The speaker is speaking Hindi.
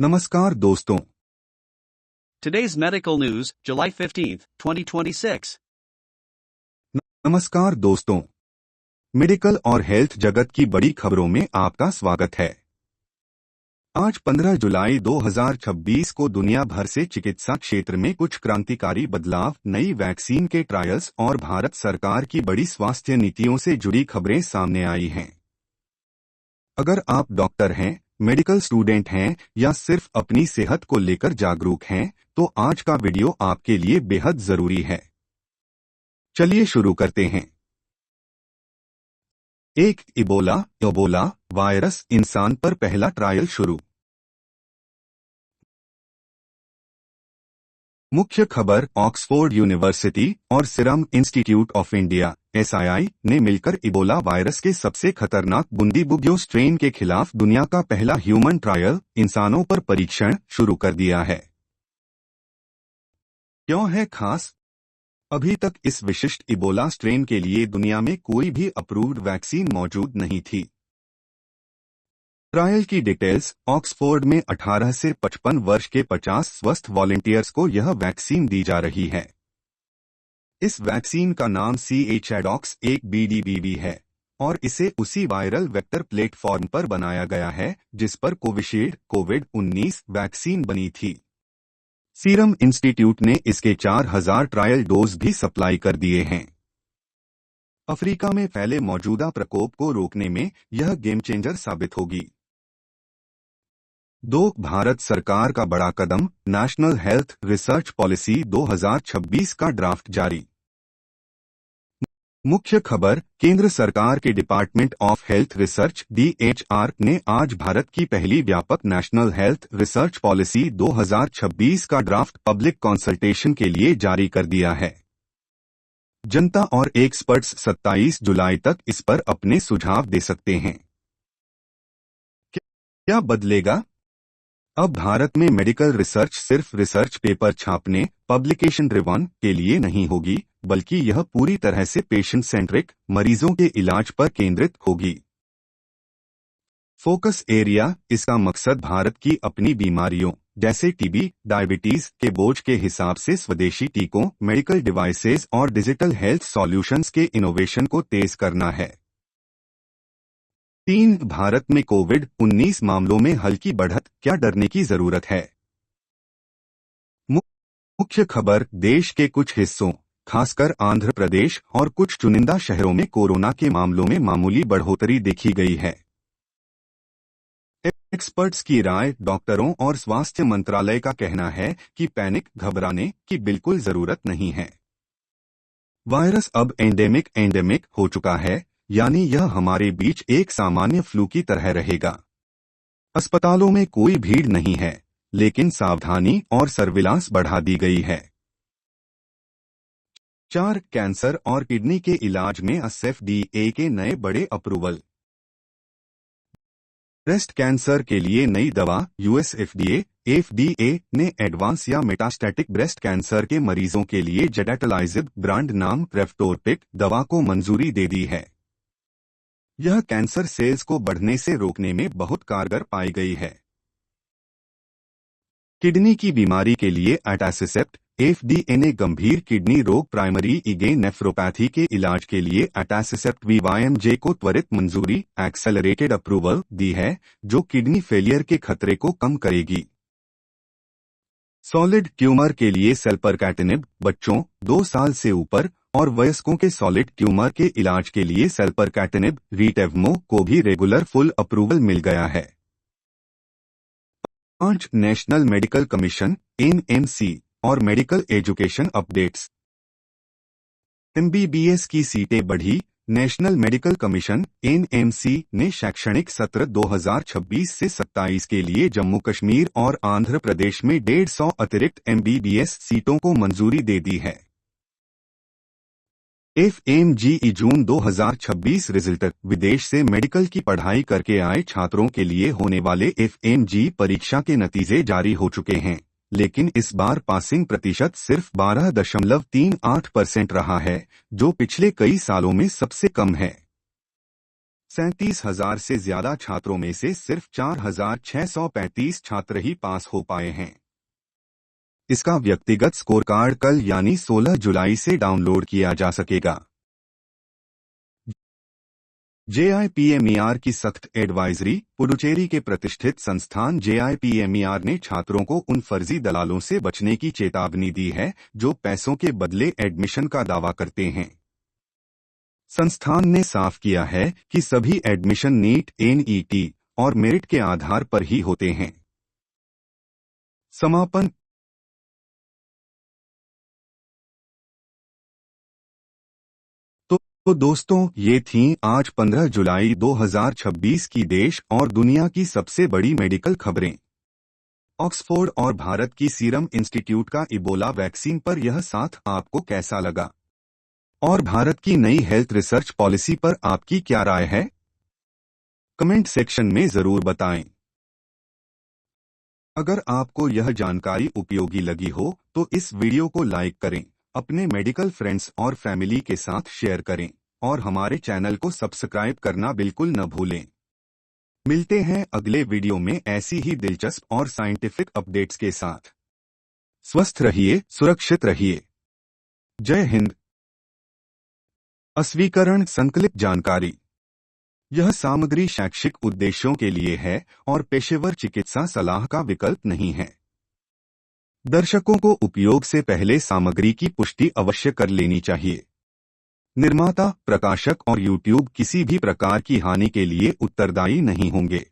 नमस्कार दोस्तों। Today's medical news, July 15th, 2026. नमस्कार दोस्तों, मेडिकल और हेल्थ जगत की बड़ी खबरों में आपका स्वागत है। आज 15 जुलाई 2026 को दुनिया भर से चिकित्सा क्षेत्र में कुछ क्रांतिकारी बदलाव, नई वैक्सीन के ट्रायल्स और भारत सरकार की बड़ी स्वास्थ्य नीतियों से जुड़ी खबरें सामने आई हैं। अगर आप डॉक्टर हैं, मेडिकल स्टूडेंट हैं या सिर्फ अपनी सेहत को लेकर जागरूक हैं, तो आज का वीडियो आपके लिए बेहद जरूरी है। चलिए शुरू करते हैं। एक इबोला वायरस इंसान पर पहला ट्रायल शुरू। मुख्य खबर, ऑक्सफोर्ड यूनिवर्सिटी और serum institute of India (SII) ने मिलकर इबोला वायरस के सबसे खतरनाक बुंदीबुग्यो स्ट्रेन के खिलाफ दुनिया का पहला ह्यूमन ट्रायल, इंसानों पर परीक्षण, शुरू कर दिया है। क्यों है खास? अभी तक इस विशिष्ट इबोला स्ट्रेन के लिए दुनिया में कोई भी अप्रूव्ड वैक्सीन मौजूद नहीं थी। ट्रायल की डिटेल्स, ऑक्सफोर्ड में 18 से 55 वर्ष के 50 स्वस्थ वॉलंटियर्स को यह वैक्सीन दी जा रही है। इस वैक्सीन का नाम ChAdOx 1BDBV है और इसे उसी वायरल वेक्टर प्लेटफॉर्म पर बनाया गया है जिस पर कोविशील्ड कोविड-19 वैक्सीन बनी थी। सीरम इंस्टीट्यूट ने इसके 4000 ट्रायल डोज भी सप्लाई कर दिए हैं। अफ्रीका में फैले मौजूदा प्रकोप को रोकने में यह गेम चेंजर साबित होगी। भारत सरकार का बड़ा कदम, नेशनल हेल्थ रिसर्च पॉलिसी 2026 का ड्राफ्ट जारी। मुख्य खबर, केंद्र सरकार के department of health research DHR ने आज भारत की पहली व्यापक नेशनल हेल्थ रिसर्च पॉलिसी 2026 का ड्राफ्ट पब्लिक कंसल्टेशन के लिए जारी कर दिया है। जनता और एक्सपर्ट्स 27 जुलाई तक इस पर अपने सुझाव दे सकते हैं। क्या बदलेगा? अब भारत में मेडिकल रिसर्च सिर्फ रिसर्च पेपर छापने, पब्लिकेशन ड्रिवन के लिए नहीं होगी, बल्कि यह पूरी तरह से पेशेंट सेंट्रिक, मरीजों के इलाज पर केंद्रित होगी। फोकस एरिया, इसका मकसद भारत की अपनी बीमारियों जैसे टीबी, डायबिटीज के बोझ के हिसाब से स्वदेशी टीकों, मेडिकल डिवाइसेस और डिजिटल हेल्थ सॉल्यूशंस के इनोवेशन को तेज करना है। भारत में कोविड-19 मामलों में हल्की बढ़त, क्या डरने की जरूरत है? मुख्य खबर, देश के कुछ हिस्सों, खासकर आंध्र प्रदेश और कुछ चुनिंदा शहरों में कोरोना के मामलों में मामूली बढ़ोतरी देखी गई है। एक्सपर्ट्स की राय, डॉक्टरों और स्वास्थ्य मंत्रालय का कहना है कि पैनिक, घबराने की बिल्कुल जरूरत नहीं है। वायरस अब एंडेमिक हो चुका है, यानी यह हमारे बीच एक सामान्य फ्लू की तरह रहेगा। अस्पतालों में कोई भीड़ नहीं है, लेकिन सावधानी और सर्विलांस बढ़ा दी गई है। कैंसर और किडनी के इलाज में FDA के नए बड़े अप्रूवल। ब्रेस्ट कैंसर के लिए नई दवा, US FDA ने एडवांस या मेटास्टैटिक ब्रेस्ट कैंसर के मरीजों के लिए जेडाटलाइजिब ब्रांड नाम रेफ्टोरपिक दवा को मंजूरी दे दी है। यह कैंसर सेल्स को बढ़ने से रोकने में बहुत कारगर पाई गई है। किडनी की बीमारी के लिए एटासिसेप्ट, FDA ने गंभीर किडनी रोग प्राइमरी इगे नेफ्रोपैथी के इलाज के लिए एटासिसेप्ट VYMJ को त्वरित मंजूरी एक्सेलरेटेड अप्रूवल दी है, जो किडनी फेलियर के खतरे को कम करेगी। सॉलिड ट्यूमर के लिए सेल्परकैटिनिब, बच्चों 2 साल से ऊपर और वयस्कों के सॉलिड ट्यूमर के इलाज के लिए सेल्परकैटिनिब रीटेवमो को भी रेगुलर फुल अप्रूवल मिल गया है। नेशनल मेडिकल कमीशन NMC और मेडिकल एजुकेशन अपडेट्स। MBBS की सीटें बढ़ी। नेशनल मेडिकल कमीशन NMC ने शैक्षणिक सत्र 2026 से 27 के लिए जम्मू कश्मीर और आंध्र प्रदेश में 150 अतिरिक्त MBBS सीटों को मंजूरी दे दी है। FMGE जून 2026 रिजल्ट, विदेश से मेडिकल की पढ़ाई करके आए छात्रों के लिए होने वाले FMG परीक्षा के नतीजे जारी हो चुके हैं, लेकिन इस बार पासिंग प्रतिशत सिर्फ 12.38% रहा है, जो पिछले कई सालों में सबसे कम है। 37,000 से ज्यादा छात्रों में से सिर्फ 4,635 छात्र ही पास हो पाए हैं। इसका व्यक्तिगत स्कोर कार्ड कल यानी 16 जुलाई से डाउनलोड किया जा सकेगा। JIPMER की सख्त एडवाइजरी। पुडुचेरी के प्रतिष्ठित संस्थान JIPMER ने छात्रों को उन फर्जी दलालों से बचने की चेतावनी दी है जो पैसों के बदले एडमिशन का दावा करते हैं। संस्थान ने साफ किया है कि सभी एडमिशन नीट, NET और मेरिट के आधार पर ही होते हैं। समापन। तो दोस्तों, ये थीं आज 15 जुलाई 2026 की देश और दुनिया की सबसे बड़ी मेडिकल खबरें। ऑक्सफोर्ड और भारत की सीरम इंस्टीट्यूट का इबोला वैक्सीन पर यह साथ आपको कैसा लगा? और भारत की नई हेल्थ रिसर्च पॉलिसी पर आपकी क्या राय है? कमेंट सेक्शन में जरूर बताएं। अगर आपको यह जानकारी उपयोगी लगी हो तो इस वीडियो को लाइक करें, अपने मेडिकल फ्रेंड्स और फैमिली के साथ शेयर करें और हमारे चैनल को सब्सक्राइब करना बिल्कुल न भूलें। मिलते हैं अगले वीडियो में ऐसी ही दिलचस्प और साइंटिफिक अपडेट्स के साथ। स्वस्थ रहिए, सुरक्षित रहिए। जय हिंद। अस्वीकरण संकलित जानकारी। यह सामग्री शैक्षिक उद्देश्यों के लिए है और पेशेवर चिकित्सा सलाह का विकल्प नहीं है। दर्शकों को उपयोग से पहले सामग्री की पुष्टि अवश्य कर लेनी चाहिए। निर्माता, प्रकाशक और YouTube किसी भी प्रकार की हानि के लिए उत्तरदायी नहीं होंगे।